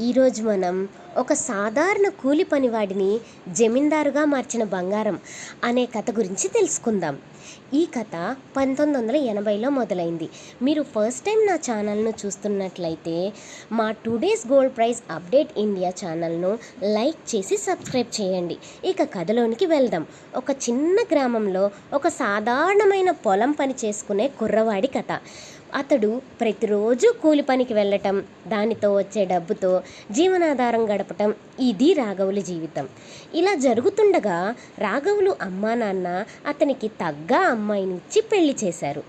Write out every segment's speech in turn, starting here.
ఈరోజు మనం ఒక సాధారణ కూలి పనివాడిని జమీందారుగా మార్చిన బంగారం అనే కథ గురించి తెలుసుకుందాం. ఈ కథ 1980లో మొదలైంది. మీరు ఫస్ట్ టైం నా ఛానల్ను చూస్తున్నట్లయితే మా 2 days gold price update India ఛానల్ను లైక్ చేసి సబ్స్క్రైబ్ చేయండి. ఇక కథలోనికి వెళ్దాం. ఒక చిన్న గ్రామంలో ఒక సాధారణమైన పొలం పని చేసుకునే కుర్రవాడి కథ. అతడు ప్రతిరోజు కూలి పనికి వెళ్ళటం, దానితో వచ్చే డబ్బుతో జీవనాధారం గడపటం, ఇది రాఘవుల జీవితం. ఇలా జరుగుతుండగా రాఘవులు అమ్మా నాన్న అతనికి తగ్గ అమ్మాయినిచ్చి పెళ్లి చేశారు.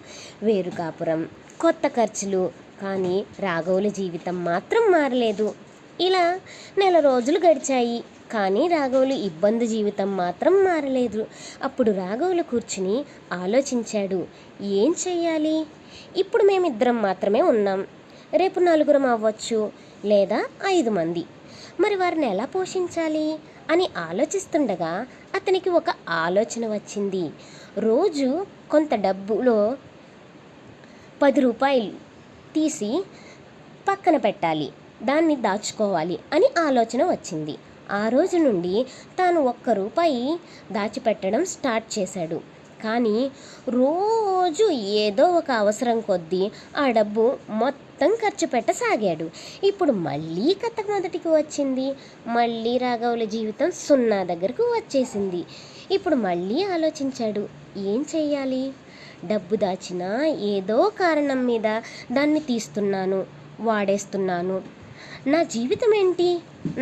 వేరు కాపురం, కొత్త ఖర్చులు, కానీ రాఘవుల జీవితం మాత్రం మారలేదు. ఇలా నెల రోజులు గడిచాయి, కానీ రాఘవులు ఇబ్బంది జీవితం మాత్రం మారలేదు. అప్పుడు రాఘవులు కూర్చుని ఆలోచించాడు, ఏం చెయ్యాలి? ఇప్పుడు మేమిద్దరం మాత్రమే ఉన్నాం, రేపు 4 అవ్వచ్చు, లేదా 5 మంది. మరి వారిని ఎలా పోషించాలి అని ఆలోచిస్తుండగా అతనికి ఒక ఆలోచన వచ్చింది. రోజు కొంత డబ్బులో 10 రూపాయలు తీసి పక్కన పెట్టాలి, దాన్ని దాచుకోవాలి అని ఆలోచన వచ్చింది. ఆ రోజు నుండి తాను 1 రూపాయి దాచిపెట్టడం స్టార్ట్ చేశాడు. కానీ రోజు ఏదో ఒక అవసరం కొద్దీ ఆ డబ్బు మొత్తం ఖర్చు పెట్టసాగాడు. ఇప్పుడు మళ్ళీ కథ మొదటికి వచ్చింది. మళ్ళీ రాఘవుల జీవితం 0 దగ్గరకు వచ్చేసింది. ఇప్పుడు మళ్ళీ ఆలోచించాడు, ఏం చెయ్యాలి? డబ్బు దాచినా ఏదో కారణం మీద దాన్ని తీస్తున్నాను, వాడేస్తున్నాను. నా జీవితం ఏంటి?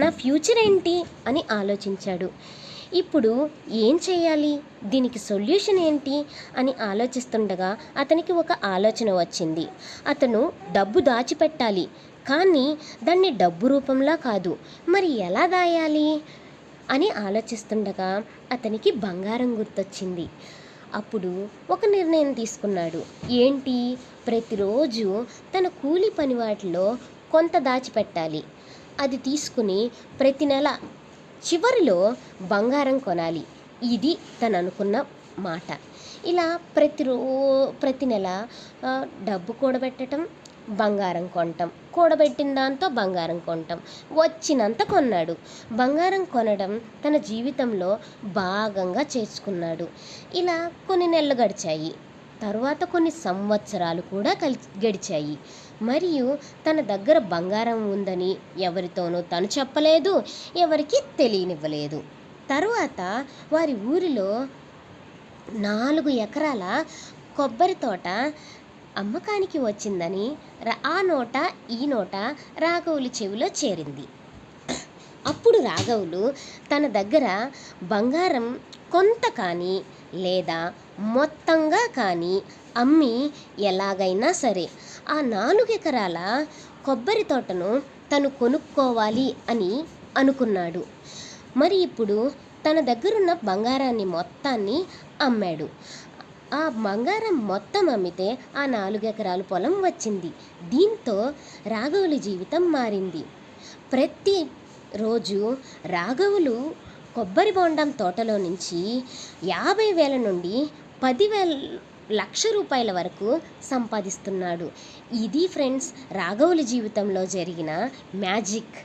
నా ఫ్యూచర్ ఏంటి అని ఆలోచించాడు. ఇప్పుడు ఏం చేయాలి? దీనికి సొల్యూషన్ ఏంటి అని ఆలోచిస్తుండగా అతనికి ఒక ఆలోచన వచ్చింది. అతను డబ్బు దాచిపెట్టాలి, కానీ దాన్ని డబ్బు రూపంలో కాదు. మరి ఎలా దాయాలి అని ఆలోచిస్తుండగా అతనికి బంగారం గుర్తొచ్చింది. అప్పుడు ఒక నిర్ణయం తీసుకున్నాడు. ఏంటి? ప్రతిరోజు తన కూలి పని వాటిలో కొంత దాచిపెట్టాలి. అది తీసుకుని ప్రతి నెల చివరిలో బంగారం కొనాలి. ఇది తను అనుకున్న మాట. ఇలా ప్రతి నెల డబ్బు కూడబెట్టడం, బంగారం కొనటం, కూడబెట్టిన దాంతో బంగారం కొనటం, వచ్చినంత కొన్నాడు. బంగారం కొనడం తన జీవితంలో భాగంగా చేసుకున్నాడు. ఇలా కొన్ని నెలలు గడిచాయి. తరువాత కొన్ని సంవత్సరాలు కూడా గడిచాయి. మరియు తన దగ్గర బంగారం ఉందని ఎవరితోనూ తను చెప్పలేదు, ఎవరికి తెలియనివ్వలేదు. తరువాత వారి ఊరిలో 4 ఎకరాల కొబ్బరి తోట అమ్మకానికి వచ్చిందని ఆ నోట ఈ నోట రాఘవులు చెవిలో చేరింది. అప్పుడు రాఘవులు తన దగ్గర బంగారం కొంత కానీ లేదా మొత్తంగా కానీ అమ్మి ఎలాగైనా సరే ఆ 4 ఎకరాల కొబ్బరి తోటను తను కొనుక్కోవాలి అని అనుకున్నాడు. మరి ఇప్పుడు తన దగ్గరున్న బంగారాన్ని మొత్తాన్ని అమ్మాడు. ఆ బంగారం మొత్తం అమ్మితే ఆ 4 ఎకరాల పొలం వచ్చింది. దీంతో రాఘవుల జీవితం మారింది. ప్రతి రోజు రాఘవులు కొబ్బరి బొండం తోటలో నుంచి 50,000 నుండి 10,000 లక్ష రూపాయల వరకు సంపాదిస్తున్నాడు. ఇది ఫ్రెండ్స్ రాఘవుల జీవితంలో జరిగిన మ్యాజిక్.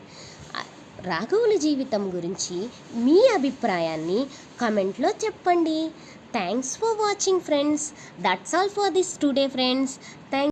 రాఘవుల జీవితం గురించి మీ అభిప్రాయాన్ని కామెంట్లో చెప్పండి. Thanks for watching friends. That's all for this today friends. Thank